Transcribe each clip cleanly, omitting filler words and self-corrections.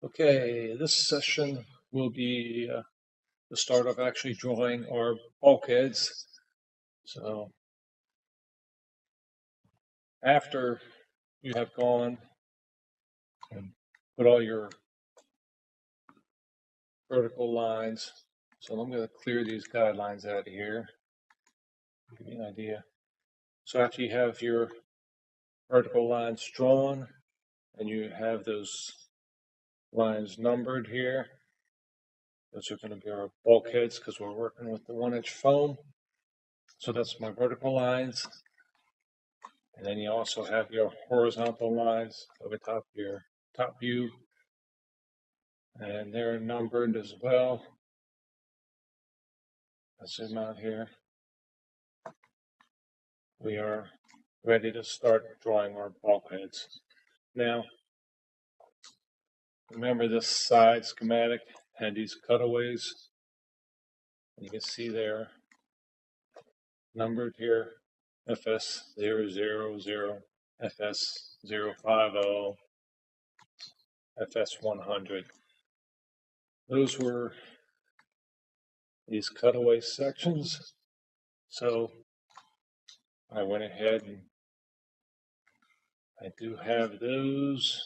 Okay, this session will be the start of actually drawing our bulkheads. So after you have gone and put all your vertical lines, so I'm going to clear these guidelines out of here, give you an idea. So after you have your vertical lines drawn and you have those lines numbered here, those are going to be our bulkheads because we're working with the 1-inch foam. So that's my vertical lines. And then you also have your horizontal lines over top of your top view. And they're numbered as well. Let's zoom out here. We are ready to start drawing our bulkheads. Now, remember this side schematic had these cutaways. You can see they're numbered here. FS000, FS050, FS100. Those were these cutaway sections. So I went ahead and I do have those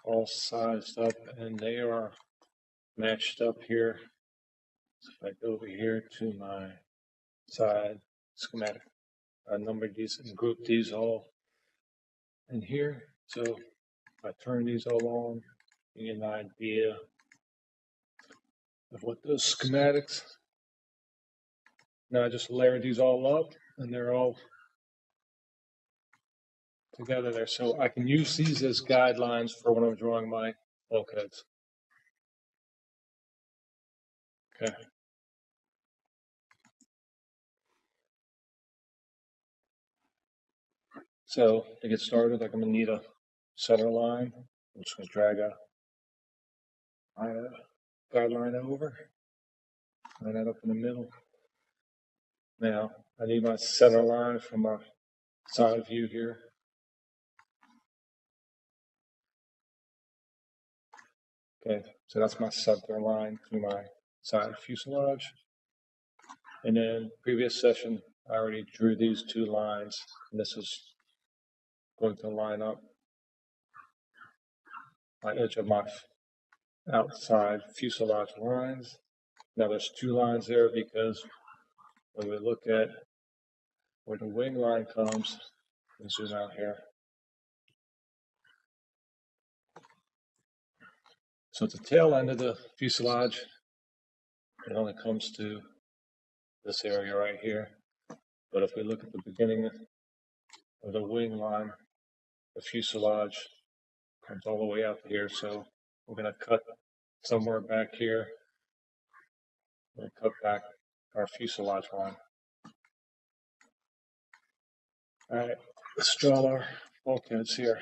all sized up and they are matched up here. So if I go over here to my side schematic, I numbered these and grouped these all in here. So if I turn these all on, you get an idea of what those schematics. Now I just layered these all up and they're all together there. So I can use these as guidelines for when I'm drawing my bulkheads. Okay. So to get started, I'm going to need a center line. I'm just going to drag my guideline over, line that up in the middle. Now I need my center line from my side view here. Okay, so that's my center line through my side fuselage. And then previous session, I already drew these two lines, and this is going to line up my edge of my outside fuselage lines. Now there's two lines there because when we look at where the wing line comes, let's zoom out here. So at the tail end of the fuselage, it only comes to this area right here. But if we look at the beginning of the wing line, the fuselage comes all the way out here. So we're going to cut somewhere back here. We're going to cut back our fuselage line. All right, let's draw our bulkheads here.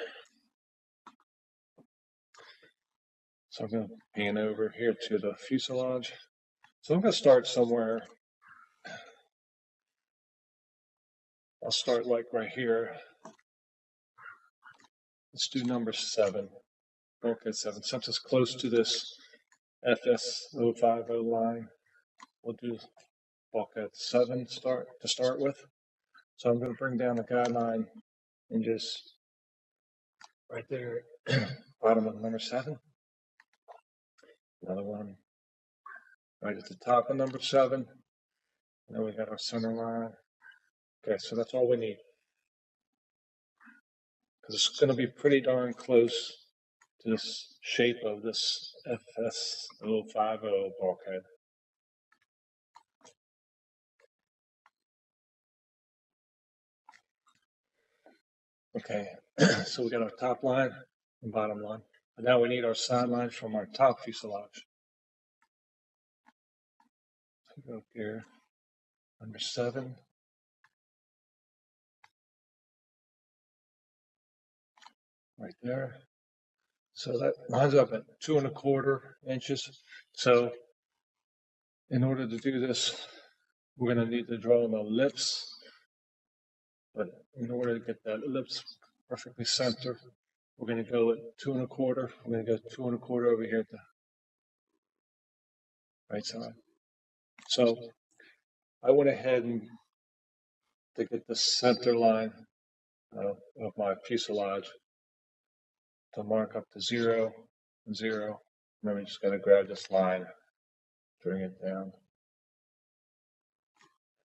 So I'm going to pan over here to the fuselage. So I'm going to start somewhere. I'll start like right here. Let's do number 7, bulkhead 7. Since it's close to this FS050 line, we'll do bulkhead 7 to start with. So I'm going to bring down the guideline and just right there, bottom of number 7. Another one right at the top of number 7. And then we got our center line. Okay, so that's all we need. Because it's going to be pretty darn close to this shape of this FS050 bulkhead. Okay, so we got our top line and bottom line. And now we need our side lines from our top fuselage. So go up here, number 7. Right there. So that lines up at 2 1/4 inches. So in order to do this, we're going to need to draw an ellipse. But in order to get that ellipse perfectly centered, we're going to go at 2¼ I'm going to go 2¼ over here at the right side. So I went ahead and to get the center line of my fuselage to mark up to 0 and 0. And then we just got to grab this line, bring it down,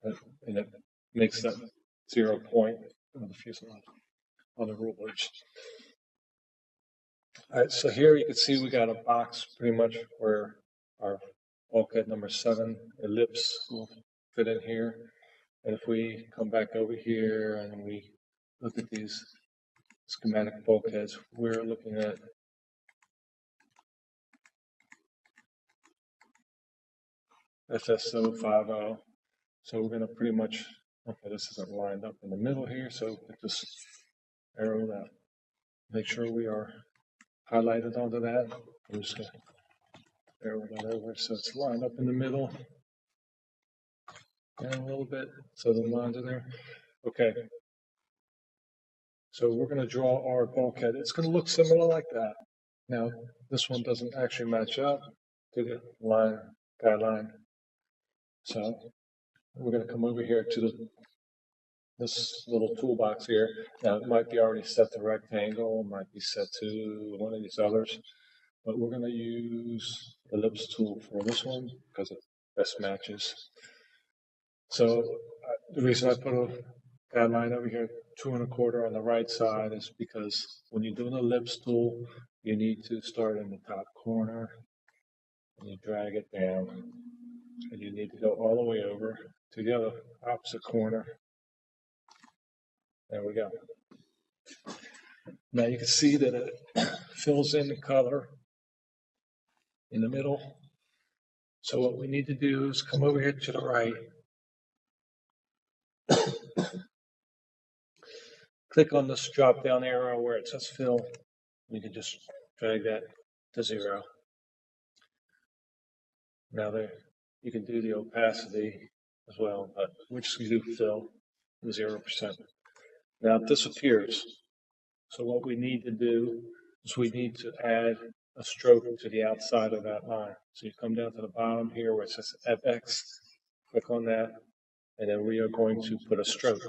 and it makes that 0 point of the fuselage on the rule bridge. All right, so here you can see we got a box pretty much where our bulkhead number 7 ellipse will fit in here. And if we come back over here and we look at these schematic bulkheads, we're looking at FSO50. So we're going to pretty much, okay, this isn't lined up in the middle here, so just arrow that. Make sure we are highlighted onto that. I'm just going to arrow that over so it's lined up in the middle. And a little bit, so the lines are there. Okay. So we're going to draw our bulkhead. It's going to look similar like that. Now, this one doesn't actually match up to the line, guideline. So we're going to come over here to this little toolbox here. Now, it might be already set to rectangle, might be set to one of these others, but we're going to use the ellipse tool for this one because it best matches. So the reason I put a guideline over here, 2¼ on the right side, is because when you do an ellipse tool, you need to start in the top corner and you drag it down, and you need to go all the way over to the other opposite corner. There we go. Now you can see that it fills in the color in the middle. So what we need to do is come over here to the right, click on this drop down arrow where it says fill. You can just drag that to 0. Now there, you can do the opacity as well, but we're just going to do fill 0%. Now it disappears. So what we need to do is we need to add a stroke to the outside of that line. So you come down to the bottom here where it says FX, click on that, and then we are going to put a stroke.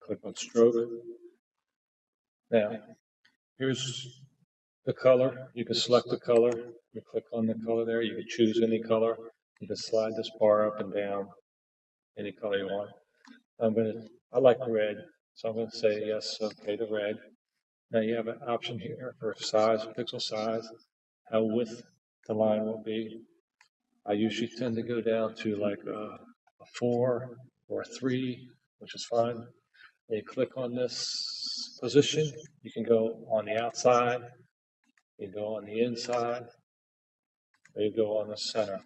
Click on stroke. Now, here's the color. You can select the color. You click on the color there. You can choose any color. You can slide this bar up and down, any color you want. I like red, so I'm going to say yes, okay to red. Now you have an option here for size, pixel size, how width the line will be. I usually tend to go down to like a 4 or a 3, which is fine. And you click on this position, you can go on the outside, you go on the inside, or you go on the center.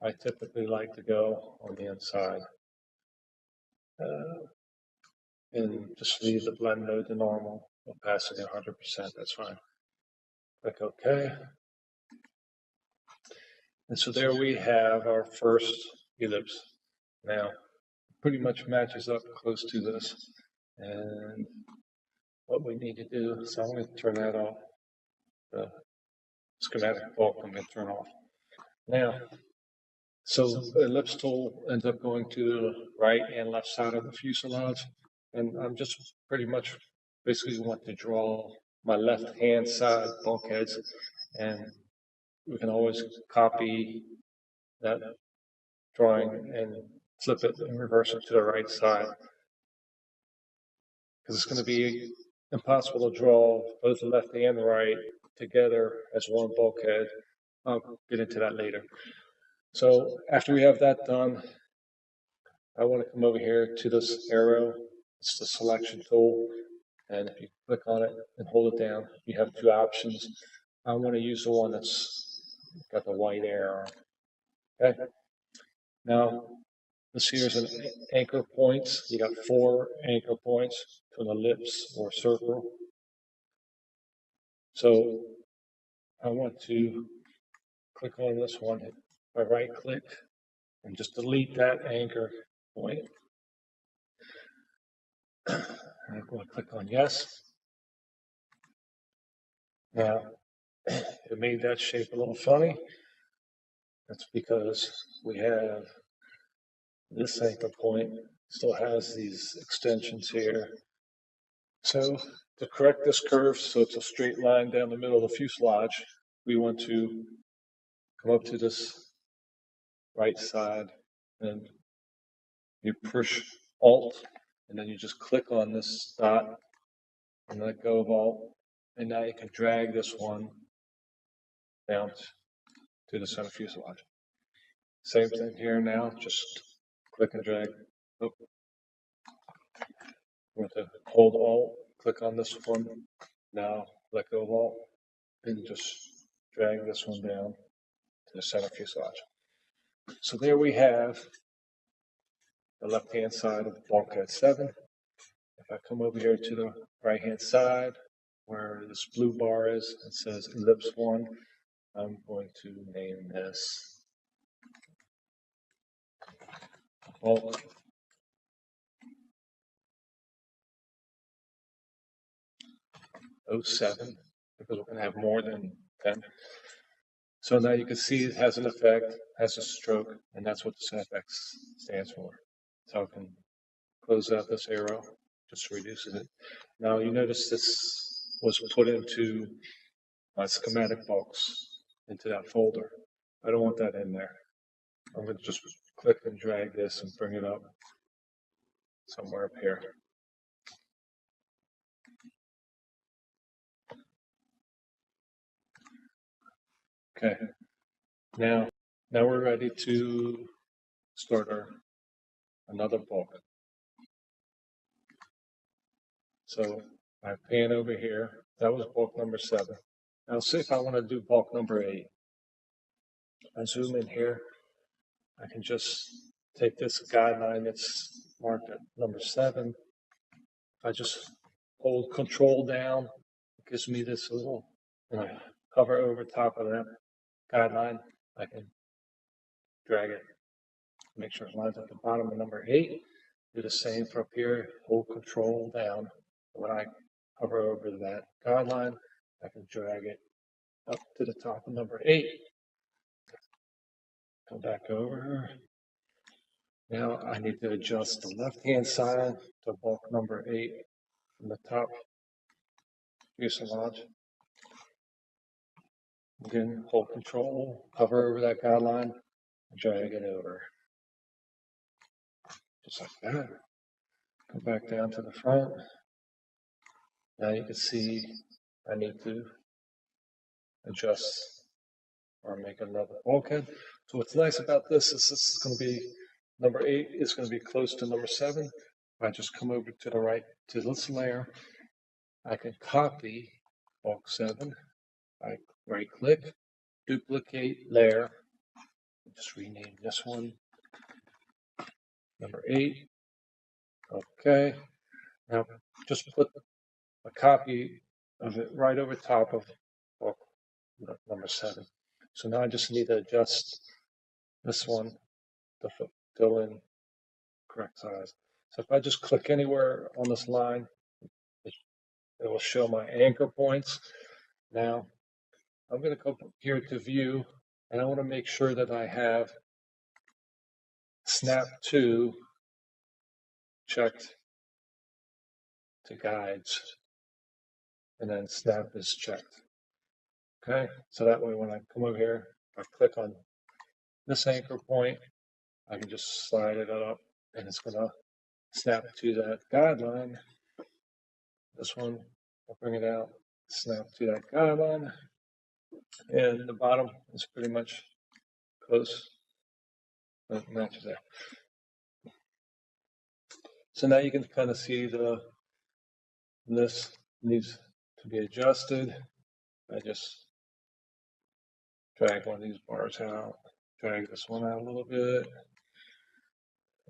I typically like to go on the inside. And just leave the blend mode to normal, opacity 100%, that's fine. Click OK. And so there we have our first ellipse. Now, pretty much matches up close to this. And what we need to do, so I'm going to turn that off. The schematic bulk I'm going to turn off. Now, so the ellipse tool ends up going to the right and left side of the fuselage. And I'm just pretty much basically want to draw my left hand side bulkheads. And we can always copy that drawing and flip it and reverse it to the right side. Because it's going to be impossible to draw both the left and the right together as one bulkhead. I'll get into that later. So after we have that done, I want to come over here to this arrow. It's the selection tool. And if you click on it and hold it down, you have 2 options. I want to use the one that's got the white arrow. Okay. Now, this here is an anchor points. You got 4 anchor points to an ellipse or circle. So I want to click on this one. If I right click and just delete that anchor point. I'm going to click on yes. Now, it made that shape a little funny. That's because we have this anchor point still has these extensions here. So to correct this curve so it's a straight line down the middle of the fuselage, we want to come up to this right side and you push Alt and then you just click on this dot and let go of Alt. And now you can drag this one down to the center fuselage. Same thing here now, just click and drag. Oh, you want to hold Alt, click on this one. Now let go of Alt and just drag this one down to the center fuselage. So there we have the left-hand side of bulkhead 7. If I come over here to the right-hand side, where this blue bar is, it says ellipse 1. I'm going to name this bulk 07, because we're going to have more than 10. So now you can see it has an effect, has a stroke, and that's what this FX stands for. So I can close out this arrow, just reduces it. Now you notice this was put into my schematic box, into that folder. I don't want that in there. I'm going to just click and drag this and bring it up somewhere up here. Okay, now we're ready to start another bulk. So I pan over here. That was bulk number 7. Now see if I want to do bulk number 8. I zoom in here. I can just take this guideline that's marked at number 7. I just hold Control down. It gives me this little, and I hover over top of that guideline. I can drag it, make sure it lines up the bottom of number 8. Do the same for up here. Hold Control down. When I hover over that guideline, I can drag it up to the top of number 8. Come back over. Now I need to adjust the left-hand side to bulk number 8 from the top fuselage. Again, hold Control, hover over that guideline, and drag it over. Just like that. Go back down to the front. Now you can see I need to adjust or make another bulkhead. So what's nice about this is going to be number 8 is going to be close to number 7. If I just come over to the right to this layer, I can copy bulk 7. I right click, duplicate layer, just rename this one number 8. Okay, now just put a copy of it right over top of bulk number 7. So now I just need to adjust this one to fill in correct size. So if I just click anywhere on this line, it will show my anchor points. Now I'm going to go here to view, and I want to make sure that I have snap to checked to guides, and then snap is checked. Okay, so that way when I come over here, I click on this anchor point, I can just slide it up, and it's going to snap to that guideline. This one, I'll bring it out, snap to that guideline, and the bottom is pretty much close. That matches there. So now you can kind of see this needs to be adjusted. I just drag one of these bars out, drag this one out a little bit.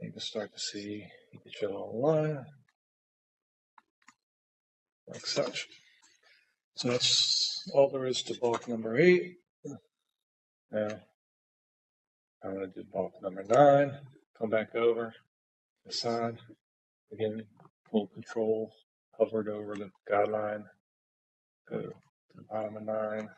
You can start to see, you can show a line, like such. So that's all there is to bulk number 8. Now, I'm going to do bulk number 9, come back over the side, again, hold Control, hovered over the guideline, go to to the bottom of 9.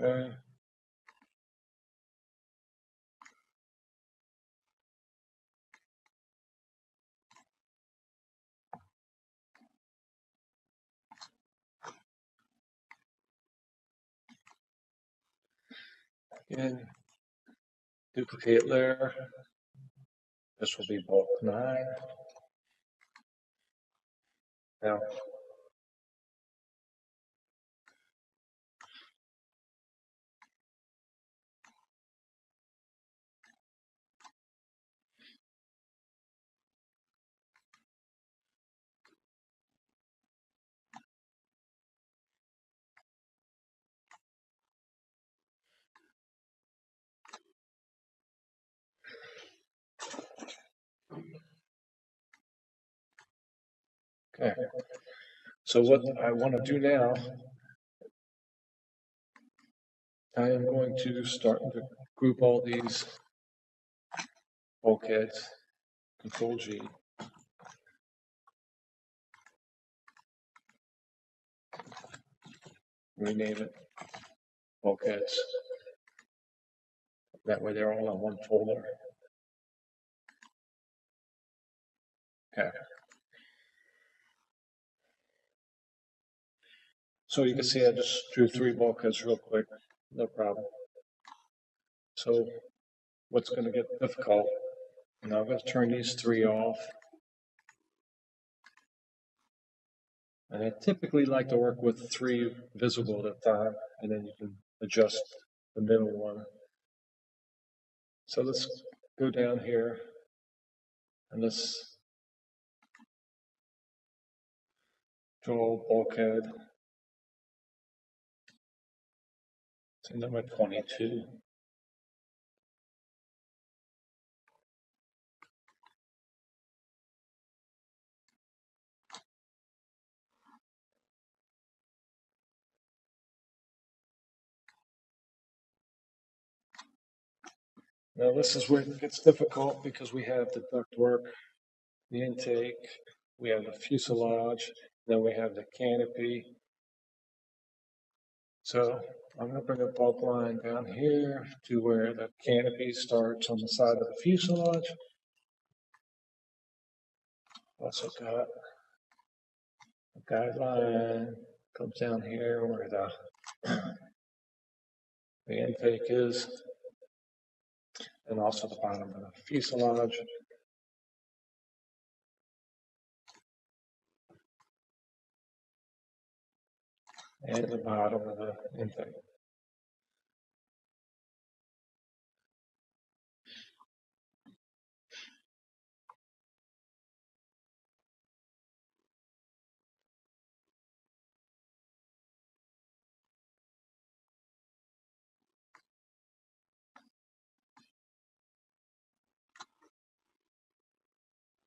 Okay. Again, duplicate layer. This will be bulk 9. Now, okay. So what I want to do now, I am going to start to group all these bulkheads. Control G. Rename it bulkheads. That way they're all in one folder. Okay. So you can see I just drew 3 bulkheads real quick. No problem. So what's going to get difficult, now I'm going to turn these 3 off. And I typically like to work with 3 visible at a time, and then you can adjust the middle one. So let's go down here, and let's draw bulkhead to number 22. Now this is where it gets difficult because we have the ductwork, the intake, we have the fuselage, then we have the canopy. So I'm going to bring a bulk line down here to where the canopy starts on the side of the fuselage. Also got a guideline comes down here where the intake is, and also the bottom of the fuselage. And the bottom of the intake.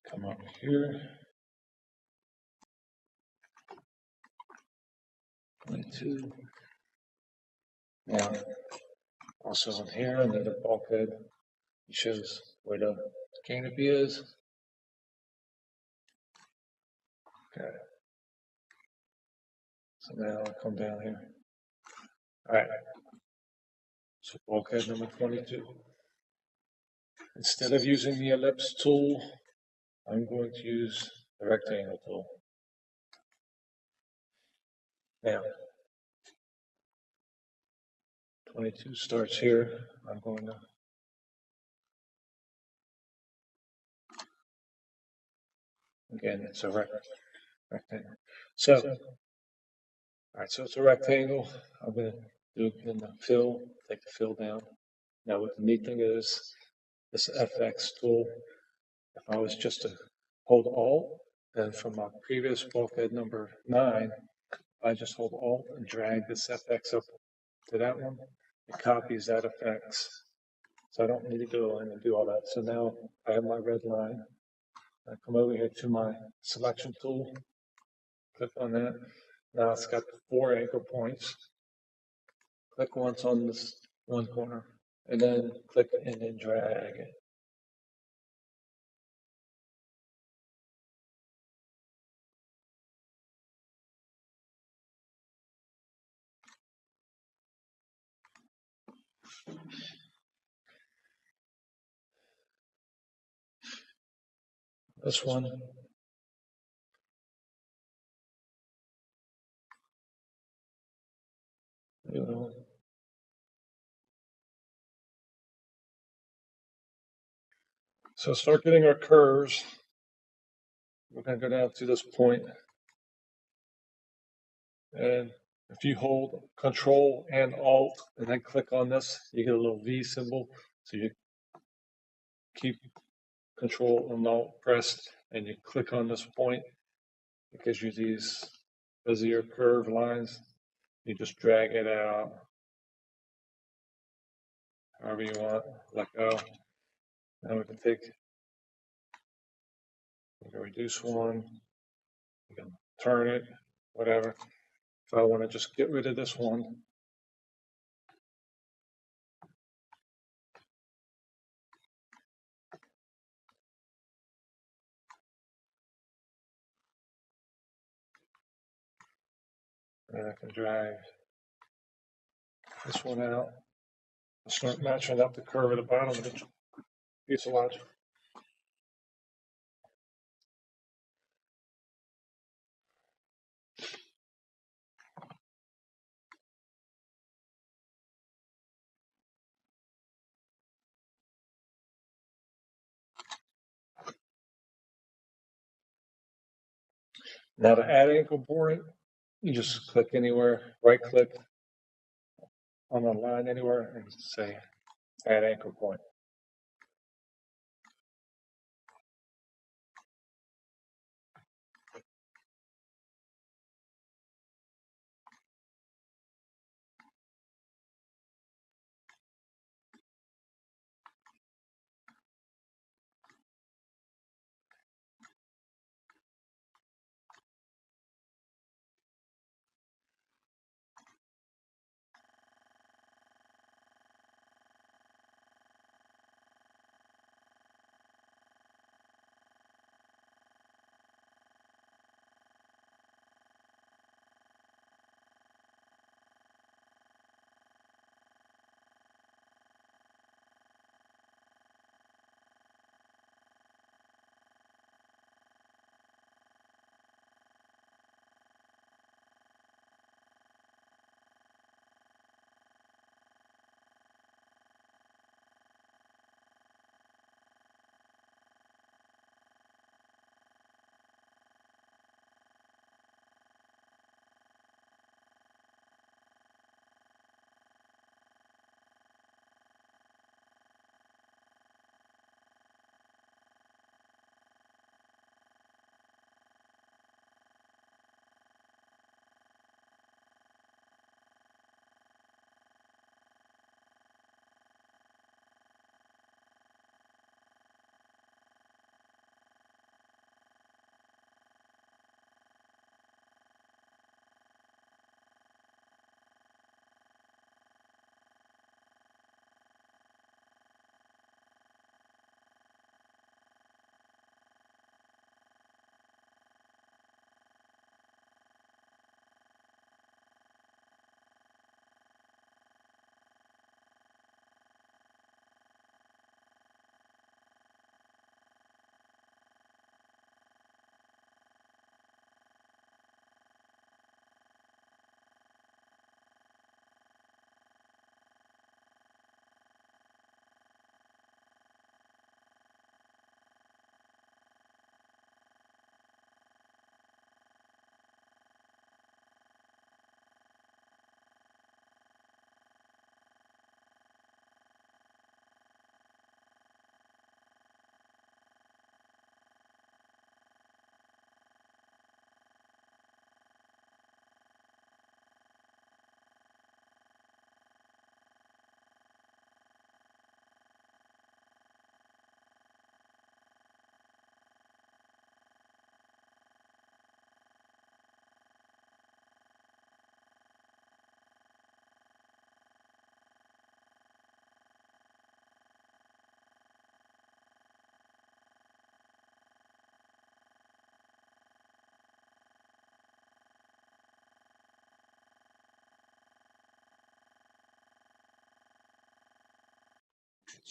Come up here. 22. Now, also in here, under the bulkhead, it shows where the canopy is. Okay. So now I'll come down here. All right. So bulkhead number 22. Instead of using the ellipse tool, I'm going to use the rectangle tool. Now, 22 starts here. I'm going to again, it's a rectangle. So, all right, so it's a rectangle. I'm going to do it in the fill, take the fill down. Now, what the neat thing is, this FX tool, if I was just to hold Alt, then from my previous bulkhead number 9, I just hold Alt and drag this FX up to that one, it copies that FX. So I don't need to go in and do all that. So now I have my red line. I come over here to my selection tool, click on that. Now it's got 4 anchor points. Click once on this one corner, and then click and then drag it. This one. You know. So start getting our curves. We're going to go down to this point, and if you hold Control and Alt and then click on this, you get a little V symbol. So you keep Control and Alt pressed, and you click on this point. It gives you these Bezier curve lines. You just drag it out however you want. Let go. Now we can reduce one. You can turn it, whatever. If I want to just get rid of this one, and I can drag this one out and start matching up the curve at the bottom of the fuselage. Now to add anchor point, you just click anywhere, right click on the line anywhere and say add anchor point.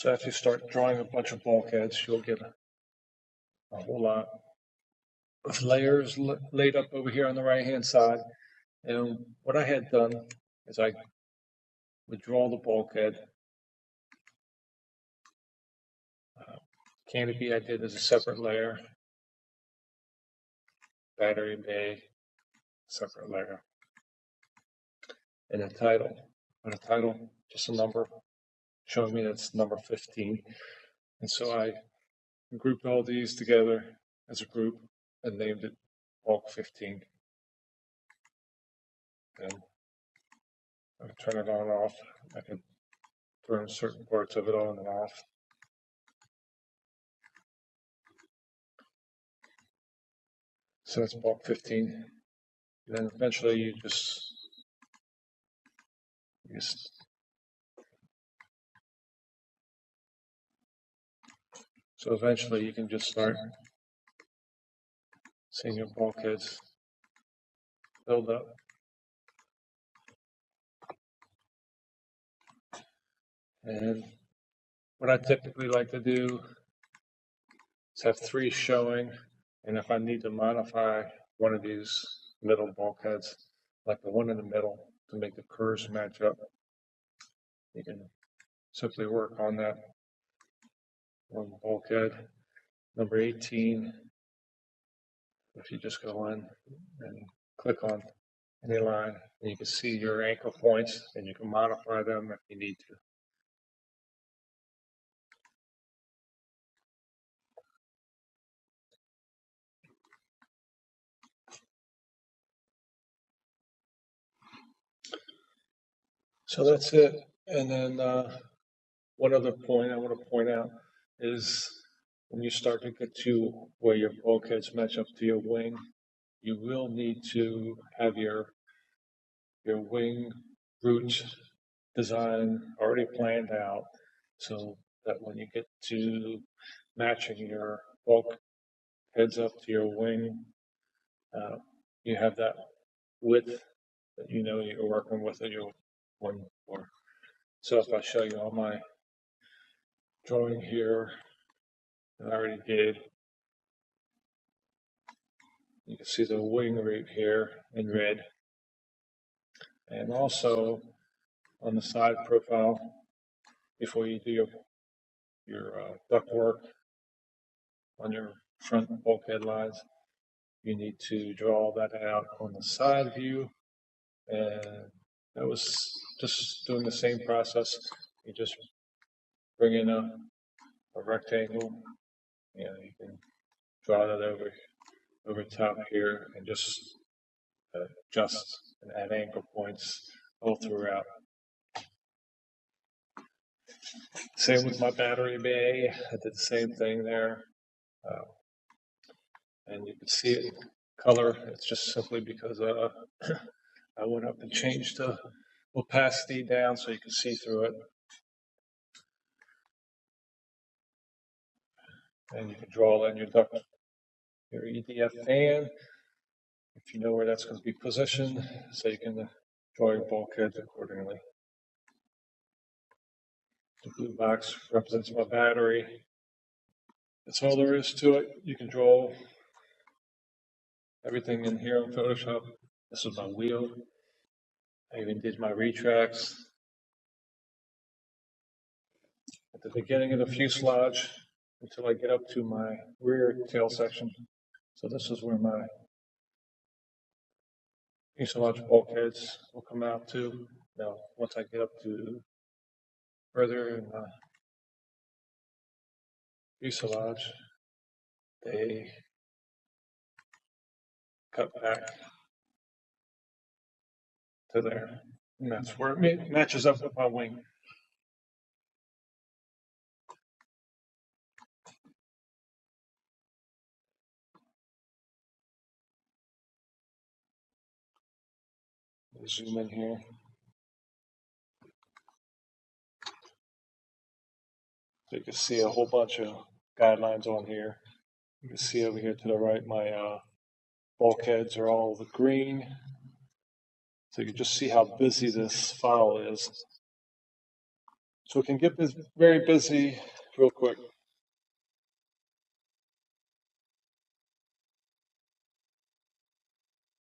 So after you start drawing a bunch of bulkheads, you'll get a whole lot of layers laid up over here on the right hand side. And what I had done is I would draw the bulkhead. Canopy I did as a separate layer. Battery bay, separate layer. And the title. And the title, just a number, showing me that's number 15. And so I grouped all these together as a group and named it bulk 15. And I can turn it on and off. I can turn certain parts of it on and off. So that's bulk 15. And then eventually you just so eventually you can just start seeing your bulkheads build up. And what I typically like to do is have 3 showing, and if I need to modify one of these middle bulkheads, like the one in the middle, to make the curves match up, you can simply work on that one bulkhead. Number 18, if you just go in and click on any line, and you can see your anchor points, and you can modify them if you need to. So that's it. And then one other point I want to point out is when you start to get to where your bulkheads match up to your wing, you will need to have your wing root design already planned out so that when you get to matching your bulkheads up to your wing, you have that width that you know you're working with at your wing for. So if I show you on my drawing here that I already did, you can see the wing right here in red. And also on the side profile, before you do your ductwork on your front bulkhead lines, you need to draw that out on the side view. And that was just doing the same process. You just bring in a rectangle, you can draw that over top here and just adjust and add anchor points all throughout. Same with my battery bay. I did the same thing there. And you can see it in color. It's just simply because I went up and changed the opacity down so you can see through it. And you can draw in your duct, your EDF fan, if you know where that's going to be positioned, so you can draw your bulkheads accordingly. The blue box represents my battery. That's all there is to it. You can draw everything in here on Photoshop. This is my wheel. I even did my retracts at the beginning of the fuselage until I get up to my rear tail section. So this is where my fuselage bulkheads will come out to. Now, once I get up to further in the fuselage, they cut back to there. And that's where it matches up with my wing. Zoom in here. So you can see a whole bunch of guidelines on here. You can see over here to the right, my bulkheads are all the green. So you can just see how busy this file is. So it can get very busy real quick.